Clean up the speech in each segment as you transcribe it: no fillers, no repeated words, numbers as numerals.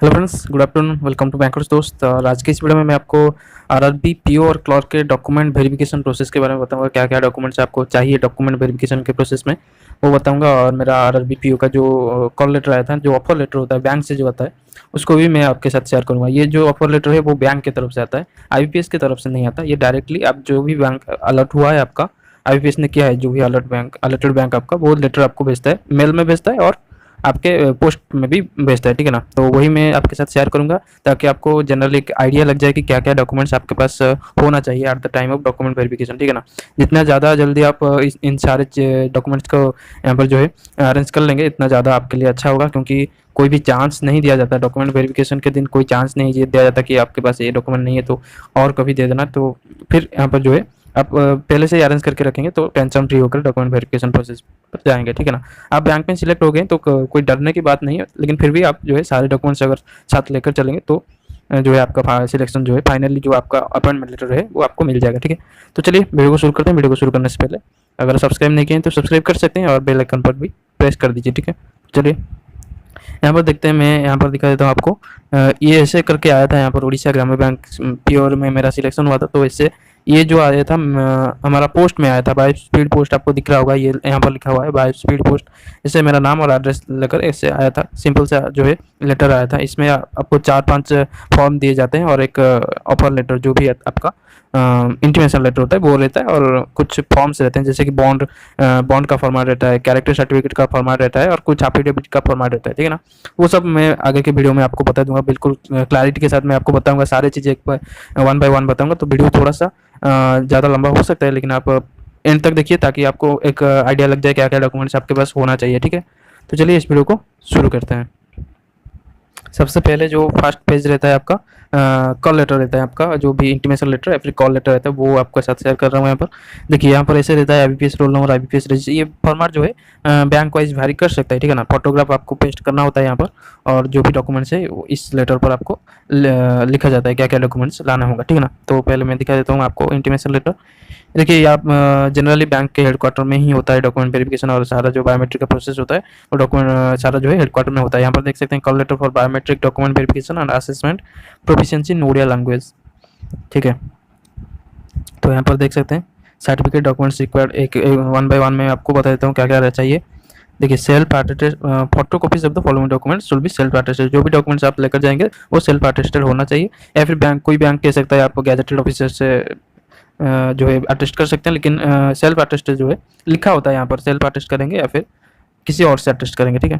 Hello friends, good afternoon. Welcome to bankers दोस्त। और आज की इस वीडियो में मैं आपको आरआरबी पीओ और क्लर्क के डॉक्यूमेंट वेरिफिकेशन प्रोसेस के बारे में बताऊंगा। क्या क्या डॉक्यूमेंट्स आपको चाहिए डॉक्यूमेंट वेरिफिकेशन के प्रोसेस में, वो बताऊंगा। और मेरा आरआरबी पीओ का जो कॉल लेटर आया था, जो ऑफर लेटर होता है बैंक से जो आता है, उसको भी मैं आपके साथ शेयर करूंगा। ये जो ऑफर लेटर है वो बैंक की तरफ से आता है, आईबीपीएस की तरफ से नहीं आता। ये डायरेक्टली आप जो भी बैंक अलर्ट हुआ है आपका, आईबीपीएस ने किया है, जो भी अलर्टेड बैंक आपका, वो लेटर आपको भेजता है, मेल में भेजता है और आपके पोस्ट में भी भेजता है। ठीक है ना। तो वही मैं आपके साथ शेयर करूंगा, ताकि आपको जनरली एक आइडिया लग जाए कि क्या क्या डॉक्यूमेंट्स आपके पास होना चाहिए at the time of document verification. ठीक है ना। जितना ज़्यादा जल्दी आप इन सारे डॉक्यूमेंट्स को यहाँ पर जो है अरेंज कर लेंगे, इतना ज़्यादा आपके लिए अच्छा होगा। क्योंकि कोई भी चांस नहीं दिया जाता डॉक्यूमेंट वेरिफिकेशन के दिन, कोई चांस नहीं दिया जाता कि आपके पास ये डॉक्यूमेंट नहीं है तो और कभी दे देना। तो फिर यहाँ पर जो है आप पहले से ही अरेंज करके रखेंगे तो टेंशन फ्री होकर डॉक्यूमेंट वेरिफिकेशन प्रोसेस पर जाएंगे। ठीक है ना। आप बैंक में सिलेक्ट हो गए तो कोई डरने की बात नहीं है, लेकिन फिर भी आप जो है सारे डॉक्यूमेंट्स अगर साथ लेकर चलेंगे तो जो है आपका सिलेक्शन जो है फाइनली जो आपका अपॉइंटमेंट लेटर है वो आपको मिल जाएगा। ठीक है। तो चलिए वीडियो को शुरू करते हैं। वीडियो को शुरू करने से पहले अगर सब्सक्राइब नहीं किए तो सब्सक्राइब कर सकते हैं और बेल आइकन पर भी प्रेस कर दीजिए। ठीक है। चलिए यहाँ पर देखते हैं, मैं यहाँ पर दिखा देता हूँ आपको। ये ऐसे करके आया था, यहाँ पर उड़ीसा ग्रामीण बैंक प्योर में मेरा सिलेक्शन हुआ था। तो इससे ये जो आया था हमारा पोस्ट में आया था, बाय स्पीड पोस्ट। आपको दिख रहा होगा, ये यहाँ पर लिखा हुआ है बाय स्पीड पोस्ट। इससे मेरा नाम और एड्रेस लेकर इससे आया था, सिंपल सा जो है लेटर आया था। इसमें आपको 4-5 फॉर्म दिए जाते हैं और एक ऑफर लेटर जो भी आपका इंटीमेशन लेटर होता है वो रहता है, और कुछ फॉर्म्स रहते हैं जैसे कि बॉन्ड का फॉर्मेट रहता है, कैरेक्टर सर्टिफिकेट का फॉर्मेट रहता है और कुछ एफिडेविट का फॉर्मेट रहता है। ठीक है ना। वो सब मैं आगे के वीडियो में आपको बता दूंगा, बिल्कुल क्लैरिटी के साथ मैं आपको बताऊंगा। सारी चीज़ें एक वन बाय वन बताऊंगा, तो वीडियो थोड़ा सा ज़्यादा लंबा हो सकता है, लेकिन आप एंड तक देखिए ताकि आपको एक आइडिया लग जाए क्या क्या डॉक्यूमेंट्स आपके पास होना चाहिए। ठीक है। तो चलिए इस वीडियो को शुरू करते हैं। सबसे पहले जो फर्स्ट पेज रहता है आपका कॉल लेटर रहता है, आपका जो भी इंटीमेशन लेटर या फिर कॉल लेटर रहता है वो आपके साथ शेयर कर रहा हूँ। यहाँ पर देखिए, यहाँ पर ऐसे रहता है IBPS roll number, IBPS register. ये फॉर्मेट जो है बैंक वाइज वेरी कर सकता है। ठीक है ना। फोटोग्राफ आपको पेस्ट करना होता है यहाँ पर, और जो भी डॉक्यूमेंट्स है इस लेटर पर आपको लिखा जाता है क्या क्या डॉक्यूमेंट्स लाना होगा। ठीक है ना। तो पहले मैं दिखा देता हूँ आपको इंटीमेशन लेटर। देखिए, आप जनरली बैंक के हेडक्वार्टर में ही होता है डॉक्यूमेंट वेरिफिकेशन, और सारा जो बायोमेट्रिक का प्रोसेस होता है वो डॉक्यूमेंट सारा जो है हेडक्वार्टर में होता है। यहाँ पर देख सकते हैं call letter for biometric document verification and assessment proficiency in Odia language. ठीक है। तो यहाँ पर देख सकते हैं सर्टिफिकेट डॉक्यूमेंट्स रिक्वायर्ड, एक वन बाय वन में आपको बता देता हूँ क्या क्या चाहिए। देखिए, self attested photo copies of the following documents should be self attested. जो भी डॉक्यूमेंट्स आप लेकर जाएंगे वो सेल्फ अटेस्टेड होना चाहिए, या फिर बैंक कोई बैंक कह सकता है आप गैजेटेड ऑफिसर से जो है अटेस्ट कर सकते हैं, लेकिन सेल्फ अटेस्टेड जो है लिखा होता है यहाँ पर, सेल्फ अटेस्ट करेंगे या फिर किसी और से अटेस्ट करेंगे। ठीक है।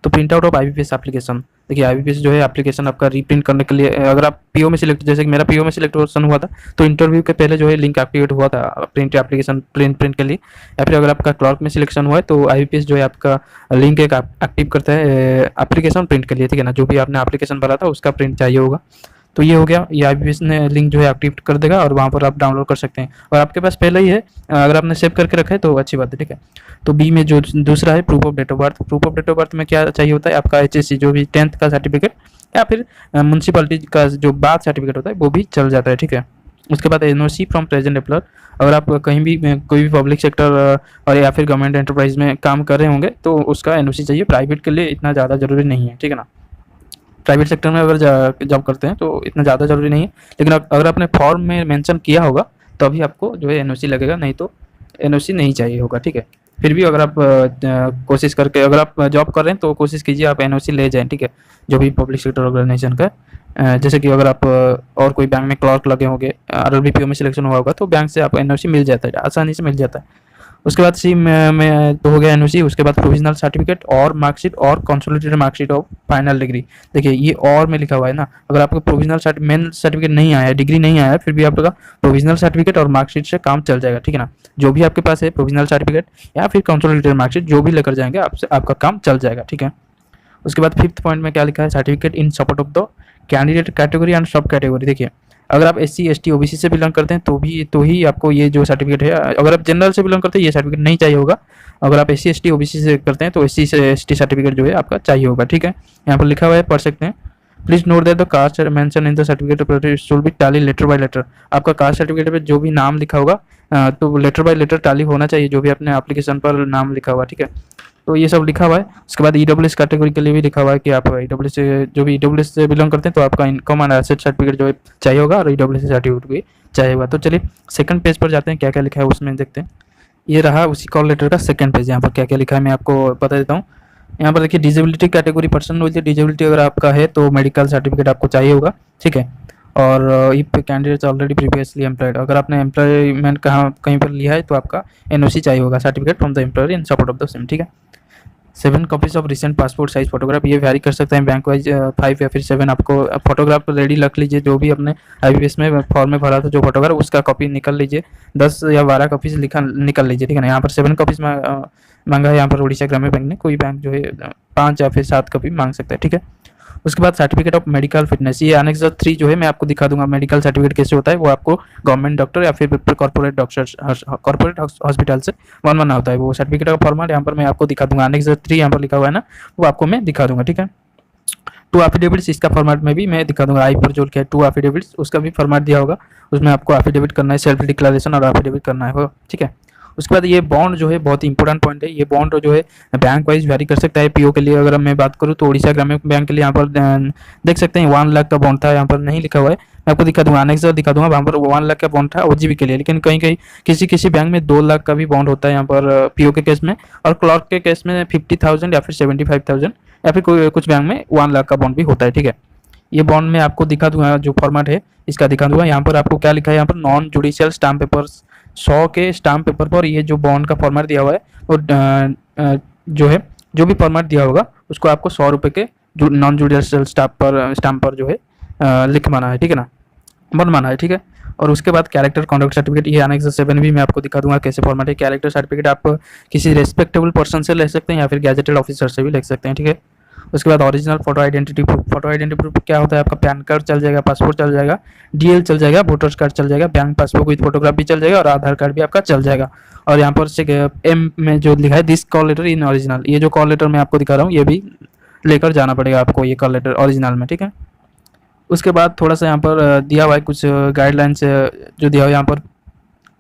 तो print out of IBPS application. देखिए, आईबीपीएस जो है एप्लीकेशन आपका रीप्रिंट करने के लिए, अगर आप पीओ में सिलेक्ट, जैसे कि मेरा पीओ में सिलेक्शन हुआ था तो इंटरव्यू के पहले जो है लिंक एक्टिवेट हुआ था प्रिंट एप्लीकेशन प्रिंट के लिए। या फिर अगर आपका क्लर्क में सिलेक्शन हुआ है तो आईबीपीएस जो है आपका लिंक एक एक्टिव करता है एप्लीकेशन प्रिंट के लिए। ठीक है ना। जो भी आपने एप्लीकेशन भरा था उसका प्रिंट चाहिए होगा। तो ये हो गया, ये आईबीपीएस ने लिंक जो है एक्टिव कर देगा और वहाँ पर आप डाउनलोड कर सकते हैं, और आपके पास पहले ही है, अगर आपने सेव करके रखा है तो अच्छी बात है। ठीक है। तो बी में जो दूसरा है proof of date of birth. Proof of date of birth में क्या चाहिए होता है आपका एचएससी, जो भी 10th का सर्टिफिकेट, या फिर म्यूनसिपलिटी का जो बार्थ सर्टिफिकेट होता है वो भी चल जाता है। ठीक है। उसके बाद एनओसी फ्रॉम प्रेजेंट एम्प्लॉयर। अगर आप कहीं भी कोई भी पब्लिक सेक्टर और या फिर गवर्नमेंट एंटरप्राइज में काम कर रहे होंगे तो उसका एनओसी चाहिए। प्राइवेट के लिए इतना ज़्यादा जरूरी नहीं है। ठीक है ना। प्राइवेट सेक्टर में अगर जॉब करते हैं तो इतना ज़्यादा ज़रूरी नहीं है, लेकिन अगर आपने फॉर्म में मेंशन किया होगा तो अभी आपको जो है एनओसी लगेगा, नहीं तो एनओसी नहीं चाहिए होगा। ठीक है। फिर भी अगर आप कोशिश करके, अगर आप जॉब कर रहे हैं तो कोशिश कीजिए आप एनओसी ले जाएं। ठीक है। जो भी पब्लिक सेक्टर ऑर्गेनाइजेशन का जैसे कि अगर आप और कोई बैंक में क्लर्क लगे होंगे, आरआरबी पीओ में सिलेक्शन हुआ होगा तो बैंक से आप एनओसी मिल जाता है, आसानी से मिल जाता है। उसके बाद सी में तो हो गया एनओसी। उसके बाद प्रोविजनल सर्टिफिकेट और मार्कशीट और consolidated marksheet of final decree. देखिए, ये और में लिखा हुआ है ना, अगर आपको प्रोविजनल मेन सर्टिफिकेट नहीं आया है, डिग्री नहीं आया है, फिर भी आपका प्रोविजनल सर्टिफिकेट और मार्कशीट से काम चल जाएगा। ठीक है ना। जो भी आपके पास है प्रोविजनल सर्टिफिकेट या फिर कंसोलिडेटेड मार्कशीट, जो भी लेकर जाएंगे आपका काम चल जाएगा। ठीक है। उसके बाद 5th पॉइंट में क्या लिखा है, certificate in support of the candidate category and सब कैटेगरी। देखिए, अगर आप एससी एसटी ओबीसी से बिलोंग करते हैं तो ही आपको ये जो सर्टिफिकेट है, अगर आप जनरल से बिलोंग करते हैं ये सर्टिफिकेट नहीं चाहिए होगा। अगर आप एससी एसटी ओबीसी से करते हैं तो एससी से एसटी सर्टिफिकेट जो है आपका चाहिए होगा। ठीक है। यहाँ पर लिखा हुआ है, पढ़ सकते हैं। Please note that the caste mention in the certificate should be tally letter by letter. आपका कास्ट सर्टिफिकेट पे जो भी नाम लिखा होगा तो लेटर बाय लेटर टैली होना चाहिए, जो भी अपने एप्लीकेशन पर नाम लिखा हुआ। ठीक है। तो ये सब लिखा हुआ है। उसके बाद ईडब्ल्यूएस कैटेगरी के लिए भी लिखा हुआ है कि आप ईडब्ल्यूएस से जो भी ईडब्ल्यूएस से बिलोंग करते हैं तो आपका इनकम एंड एसेट सर्टिफिकेट जो है चाहिए होगा और ईडब्ल्यूएस सर्टिफिकेट भी चाहिए होगा। तो चलिए सेकंड पेज पर जाते हैं, क्या क्या लिखा है उसमें देखते हैं। ये रहा उसी कॉल लेटर का सेकंड पेज। यहाँ पर क्या क्या लिखा है मैं आपको बता देता हूँ। यहाँ पर देखिए disability category person with disability अगर आपका है तो मेडिकल सर्टिफिकेट आपको चाहिए होगा, ठीक है। और if candidates already previously employed, अगर आपने एम्प्लॉयमेंट कहीं पर लिया है तो आपका एनओसी चाहिए होगा, certificate from the employer in support of the same, ठीक है। 7 copies of recent passport size photograph, ये वेरी कर सकते हैं बैंक वाइज 5 या फिर 7 आपको फोटोग्राफ रेडी रख लीजिए। जो भी अपने IBPS में फॉर्म में भरा था जो फोटोग्राफ उसका कॉपी निकल लीजिए, 10 या 12 कॉपीज निकल लीजिए, ठीक है ना। यहाँ पर 7 कॉपीज मांगा है यहाँ पर उड़ीसा ग्रामीण बैंक ने, कोई बैंक जो है 5 या फिर 7 कॉपी मांग सकता है, ठीक है। उसके बाद सर्टिफिकेट ऑफ मेडिकल फिटनेस, ये एनेक्स 3 जो है मैं आपको दिखा दूंगा मेडिकल सर्टिफिकेट कैसे होता है। वो आपको गवर्नमेंट डॉक्टर या फिर कॉर्पोरेट डॉक्टर कॉर्पोरेट हॉस्पिटल से बनवाना होता है। वो सर्टिफिकेट का फॉर्मेट यहाँ पर मैं आपको दिखा दूंगा, एनेक्स 3 यहाँ पर लिखा हुआ है ना, वो आपको मैं दिखा दूंगा, ठीक है। 2 एफिडेविट्स, इसका फॉर्मेट में भी मैं दिखा दूंगा। आई पर जो लिखा है 2 एफिडेविट्स, उसका भी फॉर्मेट दिया होगा, उसमें आपको एफिडेविट करना है, सेल्फ डिक्लेरेशन और एफिडेविट करना है, ठीक है। उसके बाद ये बॉन्ड जो है बहुत इंपॉर्टेंट पॉइंट है। ये बॉन्ड जो है बैंक वाइज वेरी कर सकता है। पीओ के लिए अगर मैं बात करूँ तो उड़ीसा ग्रामीण बैंक के लिए यहाँ पर देख सकते हैं 1 लाख का बॉन्ड था, यहाँ पर नहीं लिखा हुआ है, मैं आपको दिखा दूंगा, अनेक्स दिखा दूंगा। वहाँ पर 1 लाख का बॉन्ड था ओजीबी के लिए, लेकिन कहीं कहीं किसी बैंक में 2 लाख का भी बॉन्ड होता है यहाँ पर पीओ के केस में, और क्लर्क के केस में 50,000 या फिर 75,000 या फिर कुछ बैंक में 1 लाख का बॉन्ड भी होता है, ठीक है। ये बॉन्ड में आपको दिखा दूंगा, जो फॉर्मेट है इसका दिखा दूंगा। यहाँ पर आपको क्या लिखा है, यहाँ पर नॉन जुडिशियल स्टाम्प पेपर्स 100 के स्टाम्प पेपर पर ये जो बॉन्ड का फॉर्मेट दिया हुआ है वो जो है जो भी फॉर्मेट दिया होगा उसको आपको 100 रुपये के नॉन जुडिशियल स्टाम्प पर जो है लिखवाना है, ठीक है ना, बनवाना है, ठीक है। और उसके बाद कैरेक्टर कॉन्डक्ट सर्टिफिकेट, ये एनेक्स 7 भी मैं आपको दिखा दूंगा कैसे फॉर्मेट है। कैरेक्टर सर्टिफिकेट आप किसी रेस्पेक्टेबल पर्सन से ले सकते हैं या फिर गैजेटेड ऑफिसर से भी ले सकते हैं, ठीक है। उसके बाद original photo identity proof, photo identity proof क्या होता है, आपका पैन कार्ड चल जाएगा, पासपोर्ट चल जाएगा, डीएल चल जाएगा, वोटर्स कार्ड चल जाएगा, बैंक पासबुक विद फोटोग्राफ भी चल जाएगा और आधार कार्ड भी आपका चल जाएगा। और यहाँ पर एम में जो लिखा है this call letter in original, ये जो कॉल लेटर मैं आपको दिखा रहा हूँ ये भी लेकर जाना पड़ेगा आपको, ये कॉल लेटर ओरिजिनल में, ठीक है। उसके बाद थोड़ा सा यहाँ पर दिया हुआ है कुछ गाइडलाइंस जो दिया हुआ है यहाँ पर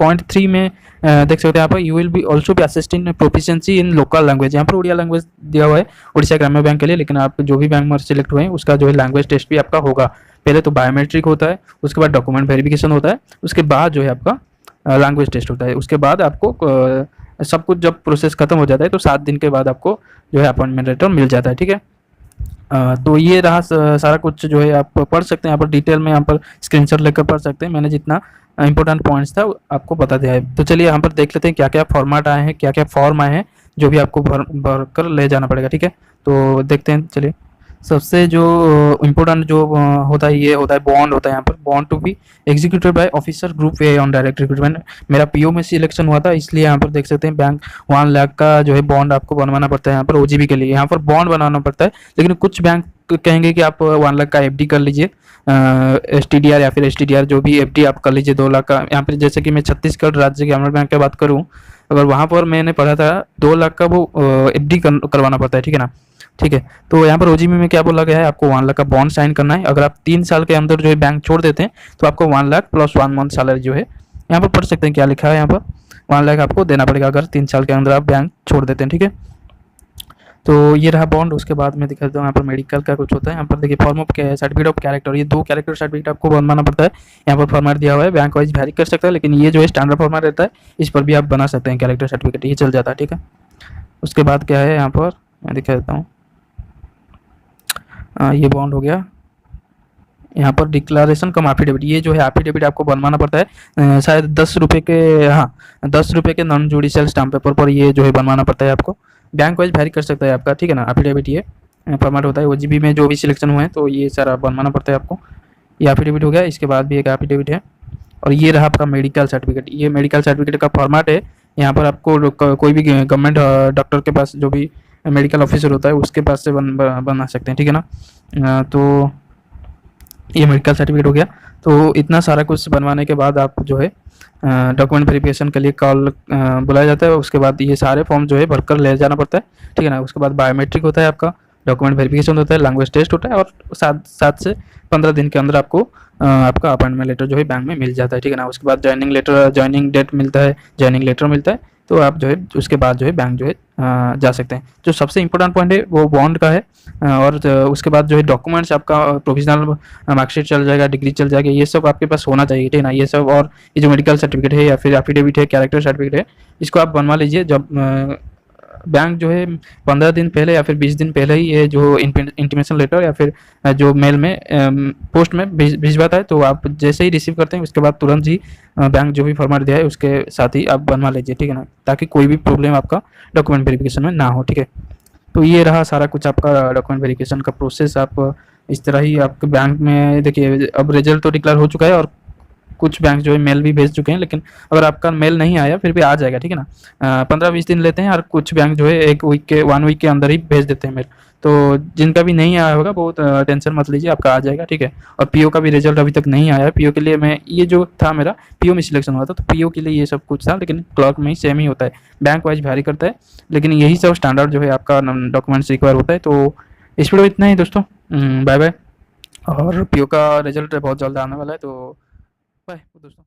पॉइंट 3 में देख सकते हैं यहाँ पर you will be also be assist in proficiency in local language, यहाँ पर उड़िया लैंग्वेज दिया हुआ है उड़ीसा ग्रामीण बैंक के लिए, लेकिन आप जो भी बैंक में सिलेक्ट हुए हैं उसका जो है लैंग्वेज टेस्ट भी आपका होगा। पहले तो बायोमेट्रिक होता है, उसके बाद डॉक्यूमेंट वेरिफिकेशन होता है, उसके बाद जो है आपका लैंग्वेज टेस्ट होता है। उसके बाद आपको सब कुछ जब प्रोसेस खत्म हो जाता है तो 7 दिन के बाद आपको जो है अपॉइंटमेंट लेटर मिल जाता है, ठीक है। तो ये रहा सारा कुछ जो है आप पढ़ सकते हैं यहाँ पर डिटेल में, यहाँ पर स्क्रीनशॉट लेकर पढ़ सकते हैं। मैंने जितना इंपॉर्टेंट पॉइंट्स था आपको बता दिया है। तो चलिए यहाँ पर देख लेते हैं क्या क्या फॉर्मेट आए हैं, क्या क्या फॉर्म आए हैं जो भी आपको भर कर ले जाना पड़ेगा, ठीक है। तो देखते हैं, चलिए। सबसे जो इम्पोर्टेंट जो होता है ये होता है बॉन्ड होता है यहाँ पर, bond to be executed by officer group A on direct recruitment. मेरा पीओ में सिलेक्शन हुआ था इसलिए यहाँ पर देख सकते हैं बैंक 1 लाख का जो है बॉन्ड आपको बनवाना पड़ता है यहाँ पर ओजीबी के लिए, यहाँ पर बॉन्ड बनाना पड़ता है। लेकिन कुछ बैंक कहेंगे कि आप 1 लाख का एफडी कर लीजिए, एसटीडीआर या फिर एसटीडीआर जो भी एफडी आप कर लीजिए 2 लाख का। यहाँ पर जैसे कि मैं छत्तीसगढ़ राज्य ग्रामीण बैंक की बात करूँ, अगर वहाँ पर मैंने पढ़ा था 2 लाख का वो एफडी करवाना पड़ता है, ठीक है ना, ठीक है। तो यहाँ पर ओजीबी में क्या बोला गया है, आपको 1 लाख का बॉन्ड साइन करना है। अगर आप 3 साल के अंदर जो है बैंक छोड़ देते हैं तो आपको 1 लाख प्लस 1 मंथ सैलरी जो है यहाँ पर पढ़ सकते हैं क्या लिखा है, यहाँ पर 1 लाख आपको देना पड़ेगा अगर 3 साल के अंदर आप बैंक छोड़ देते हैं, ठीक है। तो ये रहा बॉन्ड। उसके बाद मैं दिखा देता हूँ यहाँ पर मेडिकल का कुछ होता है। यहाँ पर देखिए form of certificate of character, ये 2 कैरेक्टर सर्टिफिकेट आपको बनवाना पड़ता है। यहाँ पर फॉर्मेट दिया हुआ है, बैंक वाइज वेरी कर सकता है, लेकिन ये जो है स्टैंडर्ड फॉर्मेट रहता है, इस पर भी आप बना सकते हैं कैरेक्टर सर्टिफिकेट, ये चल जाता है, ठीक है। उसके बाद क्या है यहाँ पर मैं दिखा देता हूँ, ये बॉन्ड हो गया। यहाँ पर डिक्लेरेशन कम एफिडेविट, ये जो है एफिडेविट आपको बनवाना पड़ता है शायद 10 रुपये के, हाँ 10 रुपये के नॉन जुडिशियल स्टाम्प पेपर पर ये जो है बनवाना पड़ता है आपको। बैंक वाइज वेरी कर सकता है आपका, ठीक है ना। एफिडेविट ये फॉर्मेट होता है ओजीबी में जो भी सिलेक्शन हुए हैं तो ये सारा बनवाना पड़ता है आपको। ये एफिडेविट हो गया, इसके बाद भी एक एफिडेविट है। और ये रहा आपका मेडिकल सर्टिफिकेट, ये मेडिकल सर्टिफिकेट का फॉर्मेट है। यहाँ पर आपको कोई भी गवर्नमेंट डॉक्टर के पास जो भी मेडिकल ऑफिसर होता है उसके पास से बना सकते हैं, ठीक है ना। तो ये मेडिकल सर्टिफिकेट हो गया। तो इतना सारा कुछ बनवाने के बाद आप जो है डॉक्यूमेंट वेरिफिकेशन के लिए कॉल बुलाया जाता है। उसके बाद ये सारे फॉर्म जो है भरकर ले जाना पड़ता है, ठीक है ना। उसके बाद बायोमेट्रिक होता है आपका, डॉक्यूमेंट वेरिफिकेशन होता है, लैंग्वेज टेस्ट होता है और 7 से 15 दिन के अंदर आपको अपॉइंटमेंट लेटर जो है बैंक में मिल जाता है, ठीक है ना। उसके बाद ज्वाइनिंग डेट मिलता है, ज्वाइनिंग लेटर मिलता है, तो आप जो है उसके बाद जो है बैंक जो है जा सकते हैं। जो सबसे इम्पोर्टेंट पॉइंट है वो बॉन्ड का है, और उसके बाद जो है डॉक्यूमेंट्स आपका प्रोविजनल मार्कशीट चल जाएगा, डिग्री चल जाएगा, ये सब आपके पास होना चाहिए, ठीक है ना। ये सब और ये जो मेडिकल सर्टिफिकेट है या फिर एफिडेविट है, कैरेक्टर सर्टिफिकेट है, इसको आप बनवा लीजिए। जब बैंक जो है 15 दिन पहले या फिर 20 दिन पहले ही ये जो इंटीमेशन लेटर या फिर जो मेल में पोस्ट में भिजवाता है, तो आप जैसे ही रिसीव करते हैं उसके बाद तुरंत ही बैंक जो भी फॉर्मेट दिया है उसके साथ ही आप बनवा लीजिए, ठीक है ना, ताकि कोई भी प्रॉब्लम आपका डॉक्यूमेंट वेरिफिकेशन में ना हो, ठीक है। तो ये रहा सारा कुछ आपका डॉक्यूमेंट वेरिफिकेशन का प्रोसेस। आप इस तरह ही आपके बैंक में देखिए, अब रिजल्ट तो डिक्लेयर हो चुका है और कुछ बैंक जो है मेल भी भेज चुके हैं, लेकिन अगर आपका मेल नहीं आया फिर भी आ जाएगा, ठीक है ना। 15-20 दिन लेते हैं और कुछ बैंक जो है 1 वीक के अंदर ही भेज देते हैं मेल। तो जिनका भी नहीं आया होगा बहुत टेंशन मत लीजिए, आपका आ जाएगा, ठीक है। और पीओ का भी रिजल्ट अभी तक नहीं आया है। पीओ के लिए मैं ये जो था मेरा पीओ में सिलेक्शन हुआ था, तो पीओ के लिए ये सब कुछ था, लेकिन क्लर्क में ही सेम ही होता है, बैंक वाइज वैरी करता है, लेकिन यही सब स्टैंडर्ड जो है आपका डॉक्यूमेंट्स रिक्वायर होता है। तो इस वीडियो में इतना ही दोस्तों, बाय बाय। और पीओ का रिजल्ट बहुत जल्द आने वाला है, तो बाय दोस्तों।